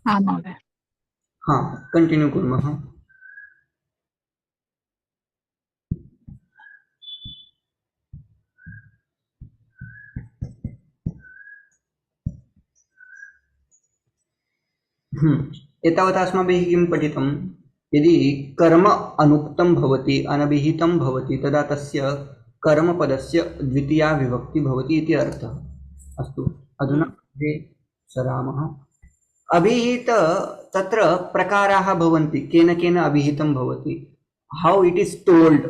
हाँ महोदय। हाँ कंटिन्यू कुर्मः। एतावता अस्माभिः किं पठितं, यदि कर्म अनुक्तं भवति अनभिहितं भवति तदा तस्य कर्मपदस्य द्वितीया विभक्ति भवति इति अर्थः। अस्तु, अधुना अग्रे सरामः। अभिहित तत्र प्रकाराः भवन्ति, केन केन अभिहितं भवति, how it is told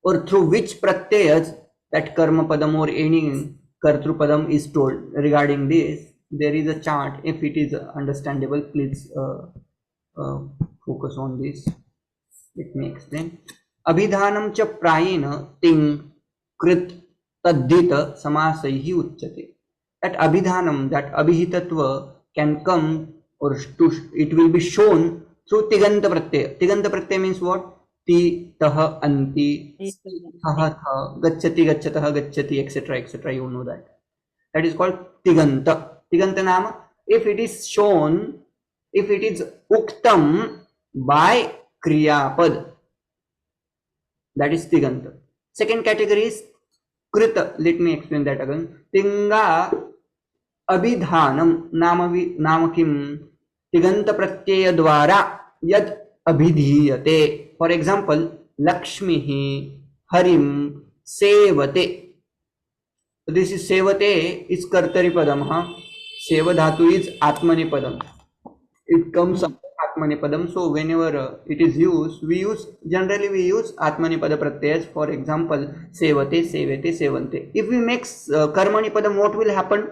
or through which pratyayas that karma padam or any kartrupadam is told. Regarding this there is a chart. If it is understandable, please focus on this. Let me explain. Abhidhanam cha prayena ting krit taddhita samasaihi uchyate. That abhidhanam, that abhihitatva can come or it will be shown through tiganta pratyaya. Tiganta pratyaya means what? ति तह अंति थ थ गच्छति गच्छतः गच्छति etc etc. You know that. That is called tiganta. Tiganta नाम, if it is shown, if it is uktam by kriyapad, that is tiganta. Second category is krita. Let me explain that again. Tinga abhidhanam नाम किम, तिगंत प्रत्यय द्वारा यद अभिधीयते. For example, Lakshmi Harim Sevate. So this is Sevate is Kartari Padam. Seva Dhatu is Atmani Padam. It comes up Atmani Padam. So whenever it is used, generally we use Atmani Pada Pratyayas. For example, Sevate, Sevate, Sevante. If we make Karmani Padam, what will happen?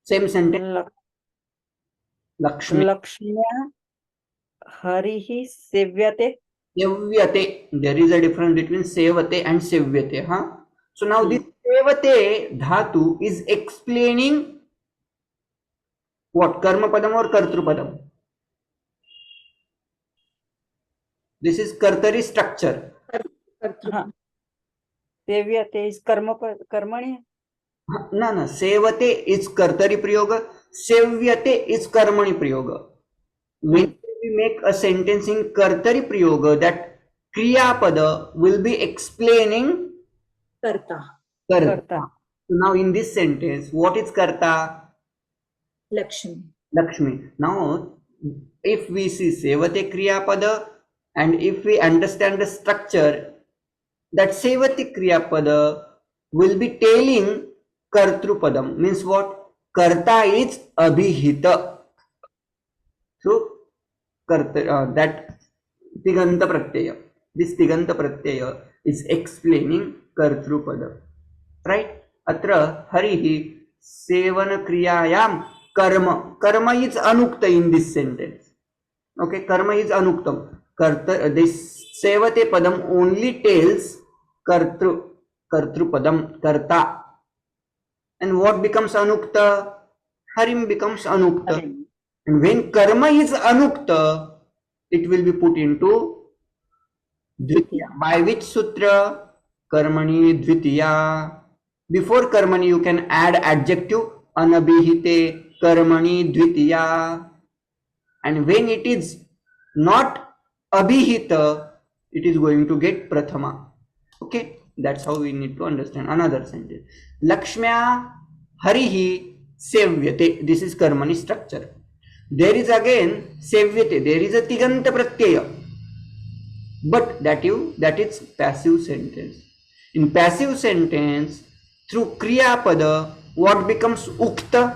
Same sentence. Lakshmi. Lakshmiya Harihi Sevyate. Sevyate. There is a difference between Sevate and Sevyate. So now this Sevate Dhatu is explaining what? Karma Padam or Kartru Padam? This is Kartari structure. Sevyate is Karmani. No. Sevate is Kartari Prayoga. Sevyate is Karmani Prayoga. When we make a sentence in Kartari Prayoga, that Kriya Pada will be explaining Karta. So now in this sentence, what is Karta? Lakshmi. Now, if we see Sevate Kriya Pada, and if we understand the structure, that Sevate Kriya Pada will be telling Kartru Padam. Means what? Karta is Abhihita. So, that Tiganta Pratyaya. This Tiganta Pratyaya is explaining Kartru Padam. Right? Atra Harihi Sevana Kriyayam Karma. Karma is Anukta in this sentence. Okay, Karma is Anuktam. This Sevate Padam only tells Kartru Padam, Karta. And what becomes Anukta? Harim becomes Anukta. And when Karma is Anukta, it will be put into Dvitiya. By which sutra? Karmani Dvitiya. Before Karmani you can add adjective Anabhihite Karmani Dvitiya. And when it is not Abhihita, it is going to get Prathama. Okay, that's how we need to understand. Another sentence. Lakshmya Harihi Sevyate. This is Karmani structure. There is again Sevyate. There is a Tiganta Pratyaya. But that is passive sentence. In passive sentence, through Kriya Pada, what becomes Ukta?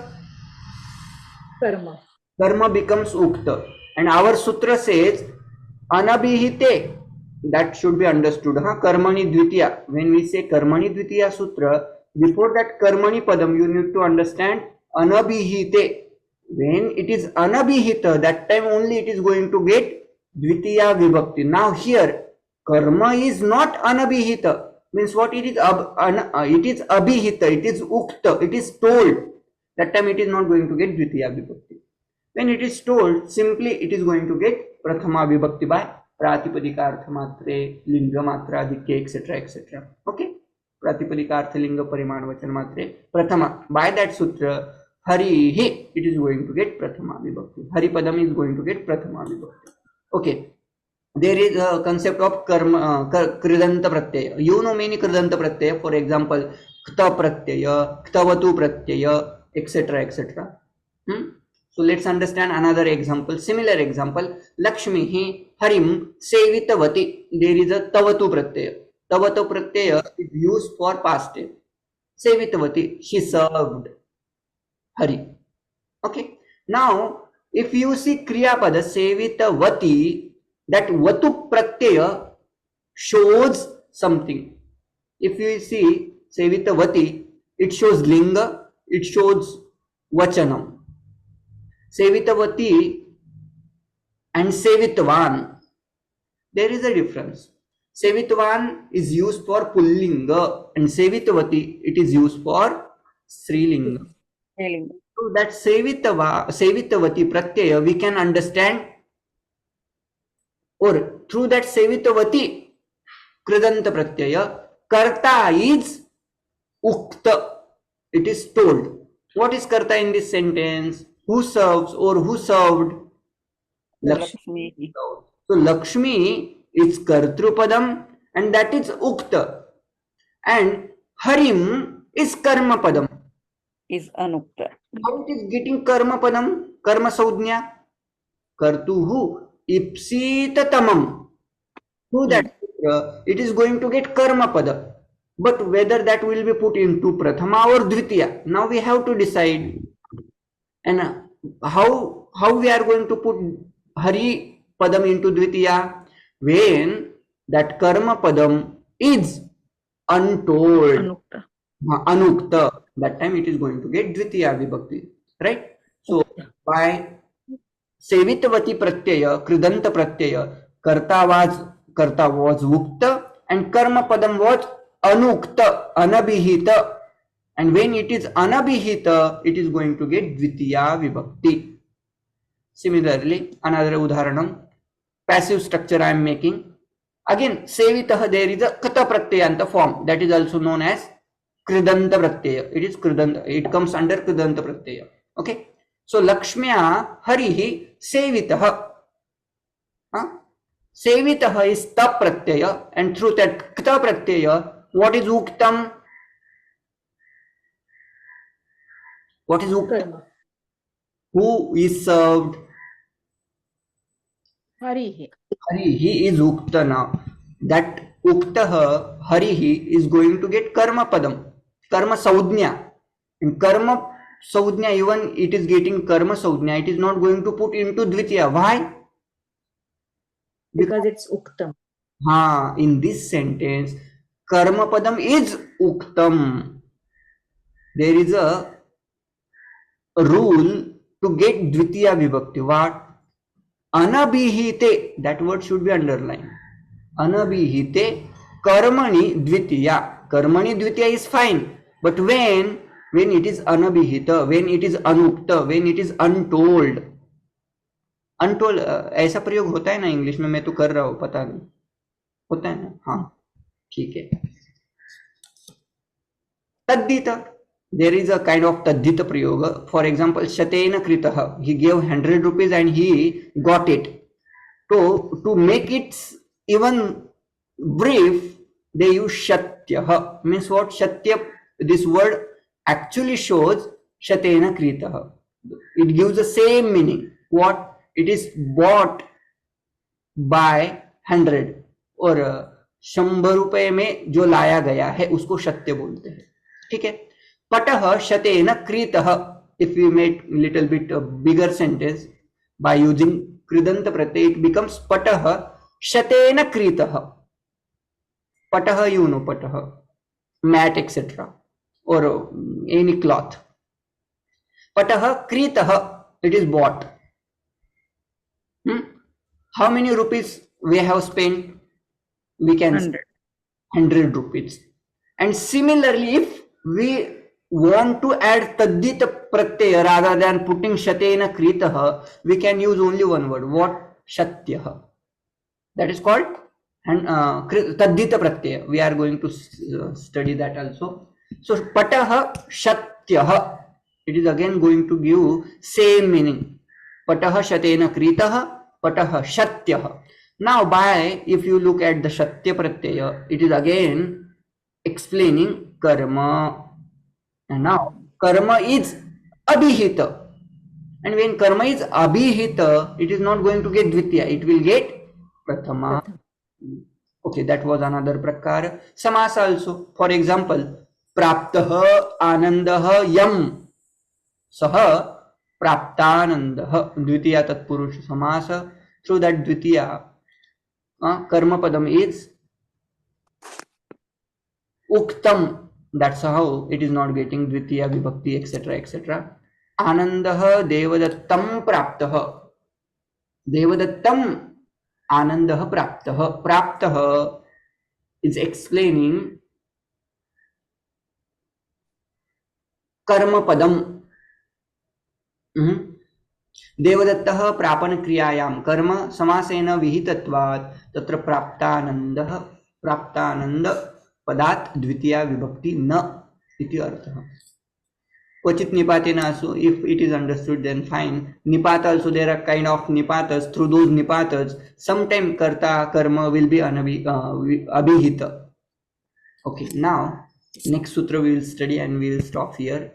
Karma. Karma becomes Ukta. And our sutra says Anabhihite. That should be understood. Karmani Dvitiya. When we say Karmani Dvitiya sutra, before that Karmani Padam, you need to understand Anabhihite. When it is Anabhihita, that time only it is going to get Dvitiya Vibhakti. Now here, Karma is not Anabhihita. Means what it is? It is Abhihita. It is Ukta. It is told. That time it is not going to get Dvitiya Vibhakti. When it is told, simply it is going to get Prathama Vibhakti by Pratipadika Arthamatre, Linga Matra, Adhikya, etc. etc. Okay? Pratipadika Artha Linga Parimana Vachana Matre, Prathama. By that sutra, Harihi, it is going to get Prathama Vibhakti. Haripadam is going to get Prathama Vibhakti. Okay. There is a concept of karma, kridanta pratyaya. You know many kridanta pratyaya. For example, kta pratyaya, ktavatu pratyaya, etc. etc. So let's understand another example. Similar example. Lakshmi harim sevitavati. There is a tavatu pratyaya. Tavatu pratyaya is used for past tense. Sevitavati, she served Hari. Okay. Now, if you see Kriyapada sevitavati, that vatu pratyaya shows something. If you see sevitavati, it shows linga, it shows vachanam. Sevitavati and sevitvan, there is a difference. Sevitvan is used for pullinga and sevitavati, it is used for strilinga. Feeling. So that sevitavati pratyaya we can understand, or through that sevitavati kridanta pratyaya, karta is ukta, it is told. What is karta in this sentence? Who serves or who served? Lakshmi. So Lakshmi is kartrupadam and that is ukta, and harim is karmapadam. Is anukta. How it is getting karmapadam? Karma saudhnya kartuhu ipsitatamam. Through that it is going to get karma pada. But whether that will be put into prathama or dvitiya, now we have to decide. And how we are going to put hari padam into dvitiya? When that karma padam is untold, Anukta. anukta, that time it is going to get dvitiya vibhakti, right? So by sevitavati pratyaya, kridanta pratyaya, karta was ukta and karma padam was anukta, anabhihita, and when it is anabhihita, it is going to get dvitiya vibhakti. Similarly, another udharanam, passive structure I am making. Again, sevitah, there is a kata pratyayanta form, that is also known as kridanta pratyaya. It is kridanta, it comes under kridanta pratyaya. Okay. So Lakshmya harihi sevitah. Sevitah is ta pratyaya, and through that kta pratyaya, what is uktam? What is uktam? Karma. Who is served? Harihi. Harihi is ukta now. That uktah harihi is going to get karma padam, karma saudhnya. And karma saudhnya, even it is getting karma saudhnya, it is not going to put into dvitiya. Why? Because it's uktam. In this sentence, karma padam is uktam. There is a rule to get dvitiya vibhakti. What? Anabhihite, that word should be underlined. Anabhihite karmani dvitiya. Karmani dvitiya is fine, but when it is anabhihita, when it is anukta, when it is untold, ऐसा प्रयोग होता है ना English में? मैं तो कर रहा हूँ, पता नहीं होता है ना? हाँ, ठीक है. Taddita, there is a kind of taddita prayoga. For example, shatena kritah, he gave 100 rupees and he got it. So to make it even brief, they use shatyah. Means what? Shatya, this word actually shows shatena kritah. It gives the same meaning. What? It is bought by 100, और 100 रुपए में जो लाया गया है उसको सत्य बोलते हैं. ठीक है. पटः शतेन क्रीतः. If we make little bit bigger sentence by using kridant pratyay, it becomes patah shatena kritah. Patah, you know, patah, mat, etc., or any cloth. Patah kritah, it is bought. How many rupees we have spent? We can 100 rupees. And similarly, if we want to add taddita pratyaya rather than putting shatena kritah, we can use only one word. What? Shatyah. That is called taddita pratyaya. We are going to study that also. So patah shatyah, it is again going to give same meaning. Patah shatena kritah, patah shatyah. Now by, if you look at the shatya pratyaya, it is again explaining karma. And now karma is abhihita. And when karma is abhihita, it is not going to get dvitiya, it will get prathama. Okay, that was another prakara. Samasa also. For example, praptah anandah yam saha praptanandah, dvitiya tatpurusha samasa. Through that dvitiya, karma padam is uktam. That's how it is not getting dvitiya vibhakti, etc., etc. Anandah devadattam praptah. Devadattam anandah praptah. Praptah is explaining karma padam. Devadattah prapana kriyayam karma samasena vihitatvat tatra praptanandah praptananda padat dvitiya vibhakti na iti artha. Kvachit nipatena also, if it is understood then fine. Nipata also, there are kind of nipatas. Through those nipatas, sometime karta karma will be abhihita. Okay, now next sutra we will study and we will stop here.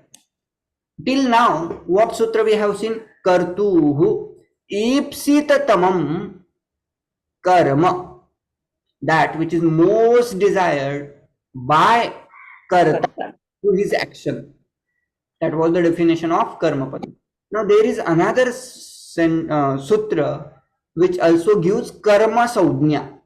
Till now, what sutra we have seen? Kartuhu ipsitatamam karma, that which is most desired by karta through his action. That was the definition of karma pada. Now there is another sutra which also gives karma saudhnya.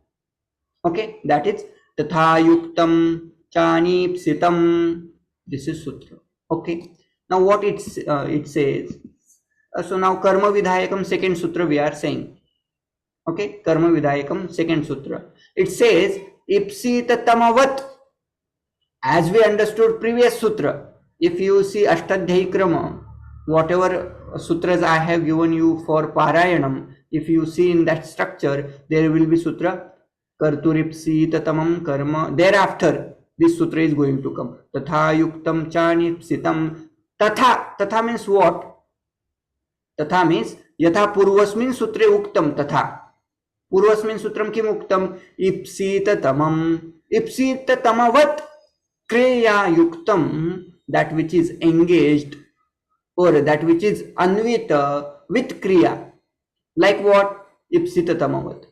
Okay, that is tatha yuktam chanipsitam. This is sutra. Okay. Now what it says. So now karma vidhayakam second sutra we are saying. Okay, karma vidhayakam second sutra. It says ipsita tamavat. As we understood previous sutra, if you see Ashtadhyayi Krama, whatever sutras I have given you for Parayanam, if you see in that structure, there will be sutra Karturipsita tamam karma. Thereafter, this sutra is going to come. Tatha yuktam chanipsitam. Tatha means what? Tatha means yatha purvasmin sutre uktam tatha. Purvasmin sutram kim uktam? Ipsita tamam. Ipsita tamavat kriya yuktam. That which is engaged or that which is anvita with kriya. Like what? Ipsita tamavat.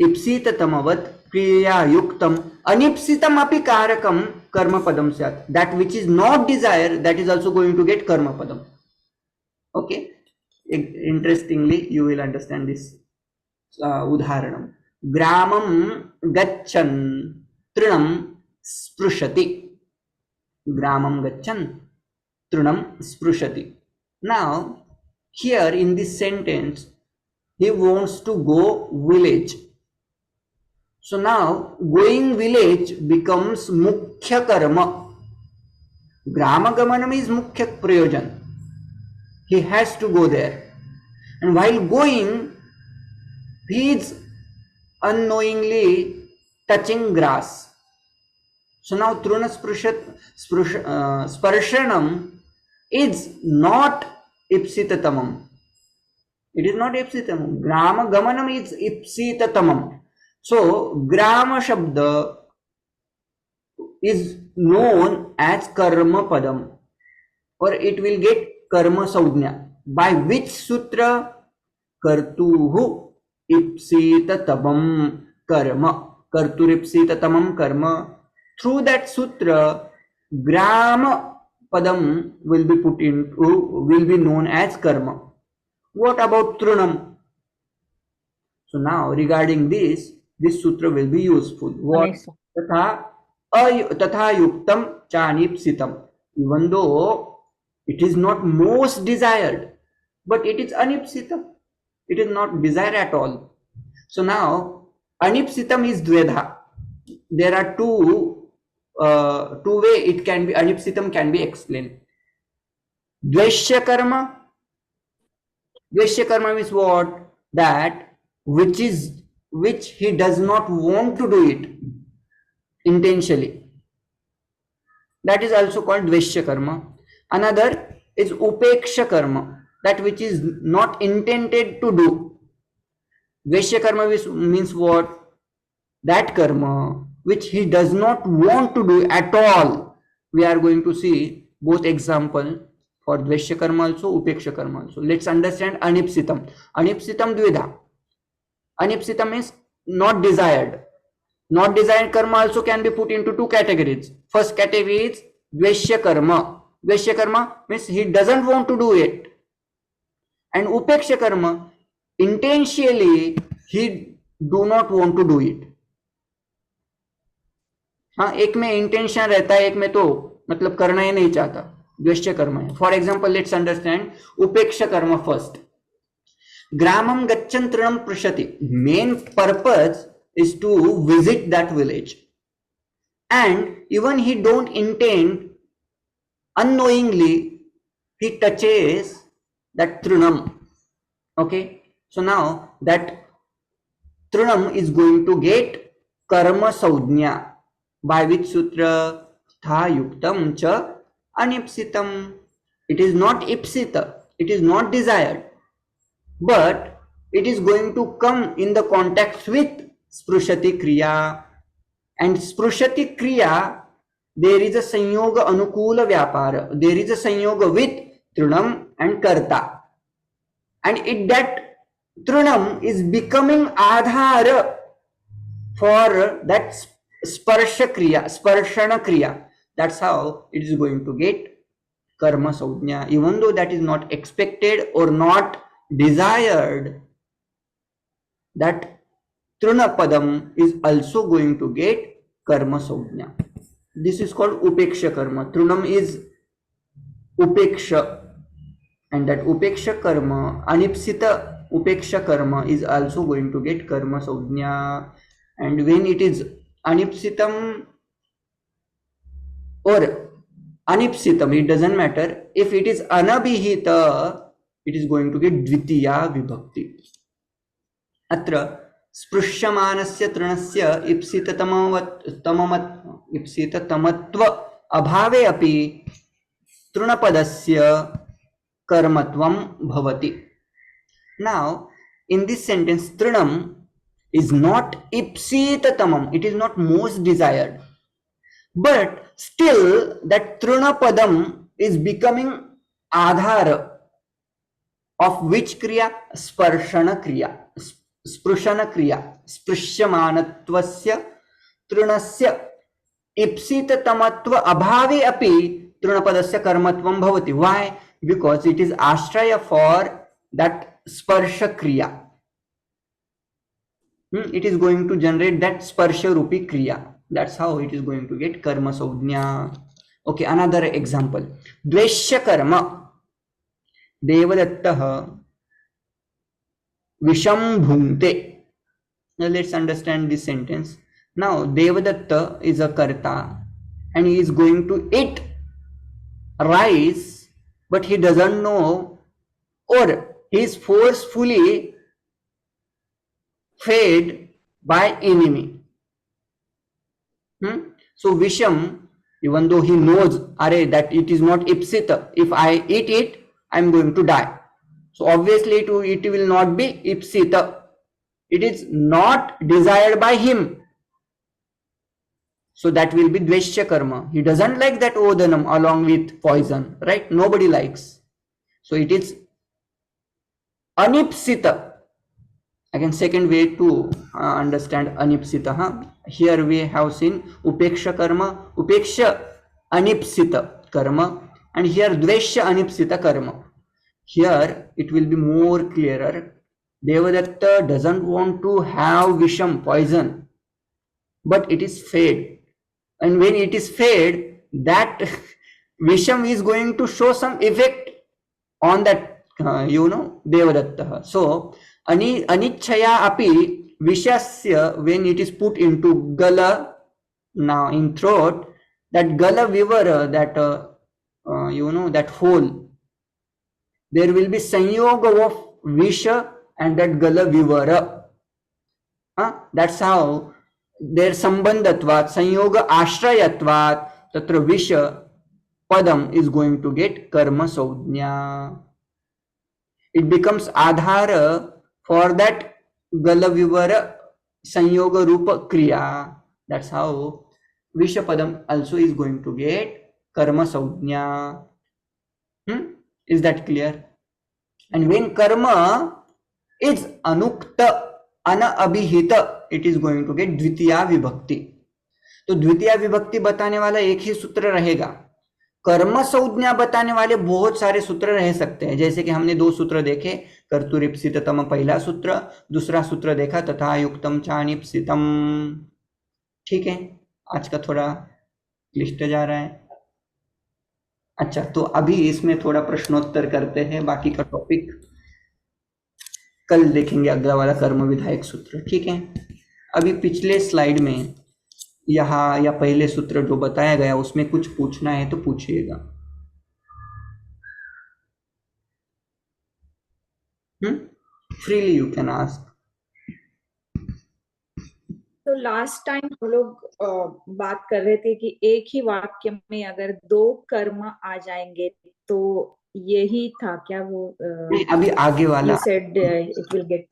Ipsita tamavat kriya yuktam anipsitam api karakam karma padam syat. That which is not desire, that is also going to get karma padam. Okay. Interestingly, you will understand this udharanam. Gramam gachan trinam sprushati. Gramam gachan trinam sprushati. Now, here in this sentence, he wants to go village. So now, going village becomes mukhya karma. Grama gamanam is mukhya prayojan. He has to go there. And while going, he is unknowingly touching grass. So now truna sparshanam is not ipsitatamam. It is not ipsitatamam. Grama gamanam is ipsitatamam. So grama shabda is known as karma padam, or it will get karma saudhnya. By which sutra? Kartuhu ipsitatamam karma. Karturipsitatamam karma. Through that sutra, grama padam will be put into, will be known as karma. What about trunam? So now regarding this sutra will be useful. What? Tatha yuktam chanipsitam. Even though it is not most desired, but it is anipsitam. It is not desire at all. So now anipsitam is dvedha. There are two way it can be, anipsitam can be explained. Dveshya karma. Dveshya karma means what? That which he does not want to do it intentionally. that is also called dveshya karma. Another is upeksha karma, that which is not intended to do. Dveshya karma means what? That karma which he does not want to do at all. We are going to see both example for dveshya karma also, upeksha karma also. Let's understand anipsitam. Anipsitam dvidha. Anipsitam means not desired. Not desired karma also can be put into two categories. First category is dveshya karma. Dveshya karma means he doesn't want to do it. And upeksha karma, intentionally he do not want to do it. हाँ, एक में intention रहता है, एक में तो मतलब करना ही नहीं चाहता, द्वेष्य कर्म है. फॉर एग्जाम्पल लेट्स अंडरस्टैंड उपेक्ष कर्म फर्स्ट. ग्रामम गच्छन् तृणं पृच्छति. Main purpose is to visit that village, and even he don't intend, unknowingly he touches that trunam. Okay, so now that trunam is going to get karma saudhnya, by which sutra? Tha yuktam cha anipsitam. It is not ipsita, it is not desired, but it is going to come in the contact with sprushati kriya. And sprushati kriya, there is a sanyoga anukula vyapara, there is a sanyoga with trunam and karta, and it that trunam is becoming adhara for that sparsha kriya, sparshana kriya. That's how it is going to get karma saudhnya, even though that is not expected or not desired. That Trunapadam is also going to get karma saudhnya. This is called upeksha karma. Trunam is upeksha, and that upeksha karma, anipsita upeksha karma, is also going to get karma saudhnya. And when it is anipsitam or anipsitam, it doesn't matter. If it is anabhihita, it is going to get dvitiya vibhakti. Atra स्पृश्यमानस्य तृणस्य इप्सिततमत्व अभावे अपि तृणपदस्य कर्मत्वं भवति. Now in this sentence, trunam is not ipsitatamam, it is not most desired, but still that trunapadam is becoming adhara of which kriya? Sparshana kriya, sprushana kriya. Sprushyamanattvasya trunasya ipsitamatva abhave api trunapadasya karmatvam bhavati. Why? Because it is ashraya for that sparsha kriya. It is going to generate that sparsha rupi kriya. That's how it is going to get karma saudhnya. Okay, another example. Dveshya karma. Devadattah Visham bhungte. Now let's understand this sentence. Now Devadatta is a karta and he is going to eat rice, but he doesn't know, or he is forcefully fed by enemy. So Visham, even though he knows that it is not ipsita, if I eat it, I am going to die. So obviously it will not be ipsita. It is not desired by him. So that will be dveshya karma. He doesn't like that odanam along with poison, right? Nobody likes. So it is anipsita. Again, second way to understand anipsita. Here we have seen upeksha karma, upeksha anipsita karma, and here dveshya anipsita karma. Here it will be more clearer. Devadatta doesn't want to have visham, poison, but it is fed. And when it is fed, that visham is going to show some effect on that, Devadatta. So, anichaya api vishasya, when it is put into gala, now in throat, that gala vivara, that, that hole, there will be sanyoga of visha and that gala vivara. That's how their sambandhatvat, sanyoga ashrayatvat, तत्र विष padam is going to get karma saujna. It becomes adhara for that galavivara sanyoga rupa kriya. That's how visha padam also is going to get karma saujna. Is that clear? And when karma is anukta, anabhihita, it is going to get dvitiya vibhakti. तो द्वितीय विभक्ति बताने वाला एक ही सूत्र रहेगा. कर्म संज्ञा बताने वाले बहुत सारे सूत्र रह सकते हैं. जैसे कि हमने दो सूत्र देखे, कर्तुरीप्सिततम पहला सूत्र, दूसरा सूत्र देखा तथा युक्तम चानिप्सितम. ठीक है, आज का थोड़ा क्लिष्ट जा रहा है. अच्छा, तो अभी इसमें थोड़ा प्रश्नोत्तर करते हैं. बाकी का टॉपिक कल देखेंगे, अगला वाला कर्म विधायक सूत्र. ठीक है, अभी पिछले स्लाइड में यहाँ या पहले सूत्र जो बताया गया उसमें कुछ पूछना है तो पूछिएगा. Freely you can ask. तो लास्ट टाइम हम लोग बात कर रहे थे कि एक ही वाक्य में अगर दो कर्म आ जाएंगे तो यही था क्या वो? अभी आगे वाला said it will get.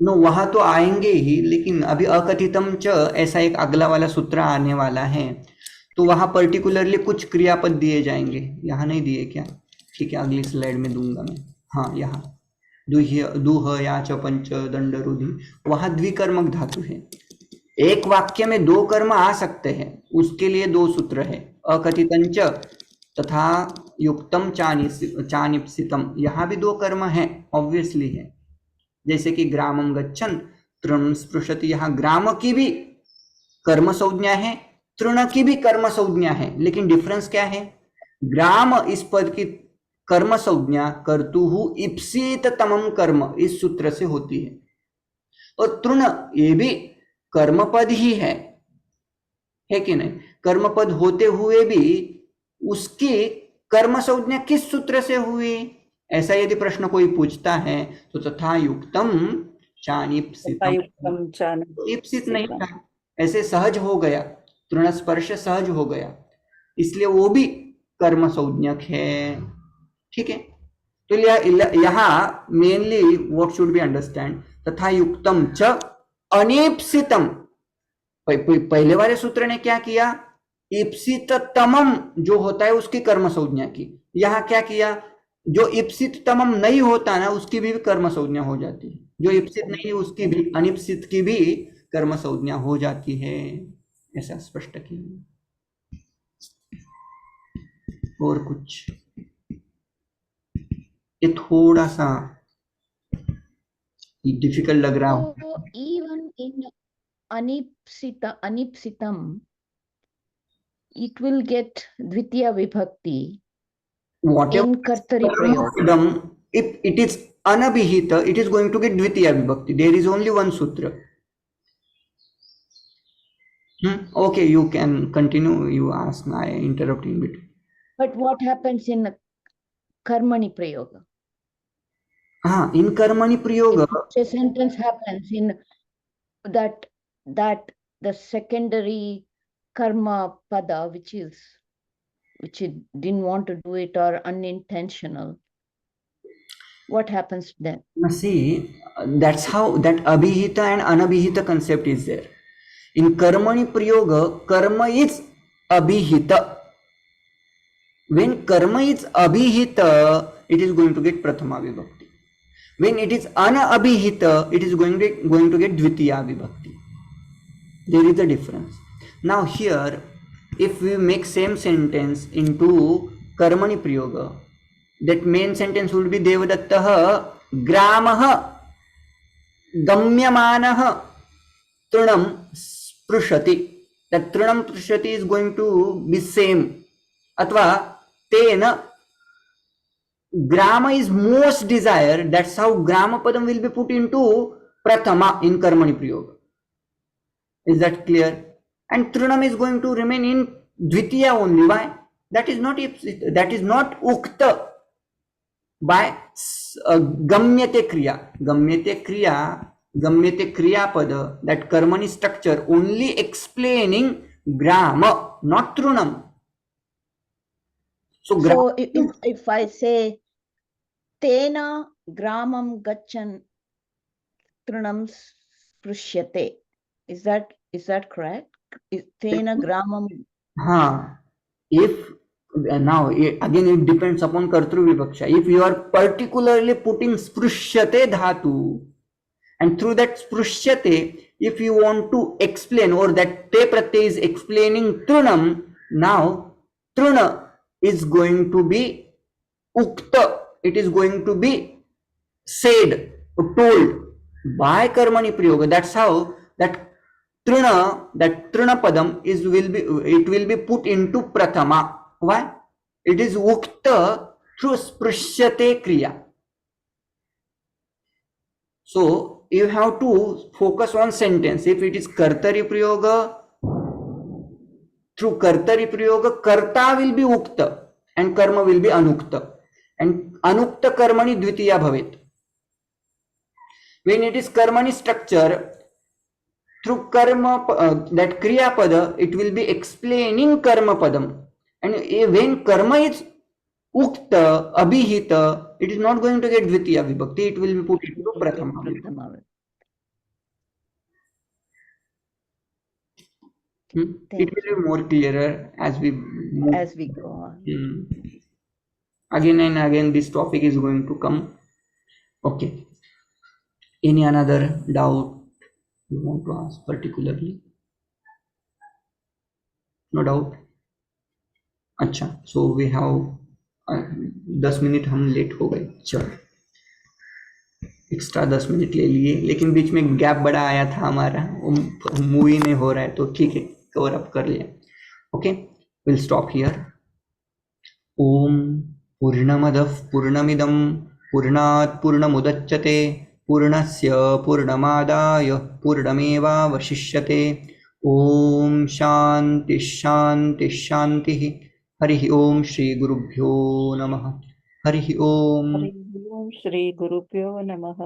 No, वहां तो आएंगे ही, लेकिन अभी अकथितम च ऐसा एक अगला वाला सूत्र आने वाला है. तो वहां पर्टिकुलरली कुछ क्रियापद दिए जाएंगे. यहाँ नहीं दिए क्या? ठीक है, अगली स्लाइड में दूंगा मैं. हाँ, यहाँ दुह याच पंच दंड रुधि, वहां द्विकर्मक धातु है. एक वाक्य में दो कर्म आ सकते हैं, उसके लिए दो सूत्र है. अकथितंच तथा युक्तम चानिप्सितम, यहाँ भी दो कर्म है, ऑब्वियसली है. जैसे कि ग्रामम गच्छन तृण स्पृशति, यहाँ ग्राम की भी कर्म संज्ञा है, तृण की भी कर्म संज्ञा है. लेकिन डिफरेंस क्या है? ग्राम इस पद की कर्म संज्ञा कर्तुहु इप्सिततमम कर्म इस सूत्र से होती है, और तृण ये भी कर्मपद ही है कि नहीं? कर्मपद होते हुए भी उसकी कर्म संज्ञा किस सूत्र से हुई? ऐसा यदि प्रश्न कोई पूछता है तो तथा युक्तम चानिप्सितम. इप्सित नहीं था, ऐसे सहज हो गया, तृण स्पर्श सहज हो गया, इसलिए वो भी कर्म संज्ञक है. ठीक है, तो यहाँ mainly what should be understand, तथा युक्तम च अनिप्सितम. पहले वाले सूत्र ने क्या किया? इप्सिततमम जो होता है उसकी कर्म संज्ञा की. यहाँ क्या किया? जो इप्सिततमम नहीं होता ना उसकी भी कर्म संज्ञा हो जाती है, जो इप्सित नहीं उसकी भी, अनिप्सित की भी कर्म संज्ञा हो जाती है. ऐसा स्पष्ट किया. और कुछ? ये थोड़ा सा डिफिकल्ट लग रहा हो. इवन इन अनिप्सितम it will get dvitiya vibhakti Whatever in kartari prayog. If it is anabhihita, it is going to get dvitiya vibhakti. There is only one sutra. Okay, you can continue. You ask. I interrupt in between. But what happens in karmani prayoga? In karmani prayoga, a sentence happens in that the secondary karma pada, which it didn't want to do it or unintentional. What happens then? See, that's how that abhihita and anabhihita concept is there. In karmani prayoga, karma is abhihita. When karma is abhihita, it is going to get prathama vibhakti. When it is anabhihita, it is going to get dvitiya vibhakti. There is a difference. Now here, if we make same sentence into karmani prayoga, that main sentence would be devadattah gramah gamyamanah trunam sprushati. That trunam sprushati is going to be same. Athva tena grama is most desired. That's how grama padam will be put into prathama in karmani prayoga. Is that clear? And trunam is going to remain in dvitiya only. Why? That is not ukta by gamyate kriya. Gamyate kriya pada, that karmani structure only explaining grama, not trunam. So So if I say Tena gramam gachan trunam sprishyate, is that correct? Tena gramam. If now again it depends upon kartru vibhaksha. If you are particularly putting sprishyate dhatu, and through that sprishyate, if you want to explain, or that te pratyay is explaining trunam, now truna is going to be ukta, it is going to be said or told by karmani prayoga. That's how that truna padam will be put into prathama. Why? It is ukta through sprishyate kriya. So you have to focus on sentence. If it is kartari prayoga, through kartari prayoga, karta will be ukta and karma will be anukta, and anukta karmani dvitiya bhavet. When it is karmani structure, through karma, that kriya pada, it will be explaining karma padam, and when karma is ukta, abhihita, it is not going to get dvitiya vibhakti, it will be put into prathama vibhakti. It will be more clearer as we move. As we go on. Again and again this topic is going to come. Okay. Any another doubt you want to ask particularly? No doubt? अच्छा, so we have 10 minute हम late हो गए, चलो extra 10 minute ले लिए, लेकिन बीच में gap बड़ा आया था हमारा, मूवी में हो रहा है तो ठीक है, कवर अप कर लिया. Okay, will stop here. ओम पूर्णमदः पूर्णमिदं पूर्णात् पूर्णमुदच्यते पूर्णस्य पूर्णमादाय पूर्णमेवावशिष्यते. ओम शांति शांति शांति. हरि ओम श्री गुरुभ्यो नमः. हरि ओम श्री गुरुभ्यो नमः.